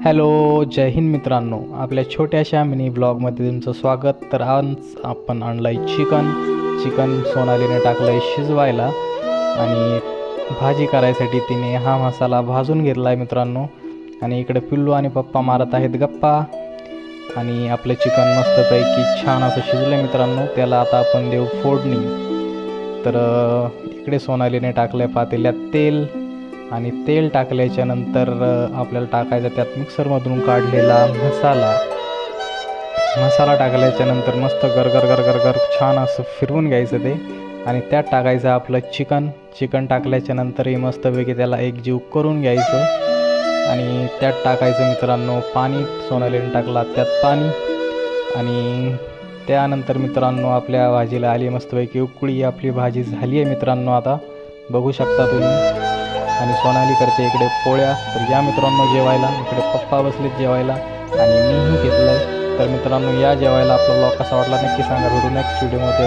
Hello, जय हिंद मित्रांनो. आपल्या छोट्याशा मिनी ब्लॉगमध्ये तुमचं स्वागत. तर आज आपण आणलं आहे चिकन सोनालीने टाकलं आहे शिजवायला आणि भाजी करायसाठी तिने हा मसाला भाजून घेतला आहे मित्रांनो. आणि इकडे पिल्लू आणि पप्पा मारत आहेत गप्पा. आणि आपलं चिकन मस्तपैकी छान असं शिजलं आहे मित्रांनो. त्याला आता आपण देऊ फोडणी. तर इकडे सोनालीने टाकलं आहे पातेल्यात तेल आणि तेल टाकल्याच्या नंतर आपल्याला टाकायचा त्यात मिक्सरमधून काढलेला मसाला टाकल्याच्या नंतर मस्त गरगर गरगर छान असं फिरवून घ्यायचं ते. आणि त्यात टाकायचं आपलं चिकन टाकल्याच्या नंतरही मस्तपैकी त्याला एकजीव करून घ्यायचं. आणि त्यात टाकायचं मित्रांनो पाणी. सोनालीने टाकला त्यात पाणी. आणि त्यानंतर मित्रांनो आपल्या भाजीला आली मस्तपैकी उकळी. आपली भाजी झाली आहे मित्रांनो, आता बघू शकता तुम्ही. आणि सोनाली करते इकडे पोळ्या. तर या मित्रांनो जेवायला. इकडे पप्पा बसलेत जेवायला आणि मीही घेतलं आहे. तर मित्रांनो या जेवायला. आपला ब्लॉग कसा वाटला नक्की सांगा. भेटू नेक्स्ट व्हिडिओमध्ये.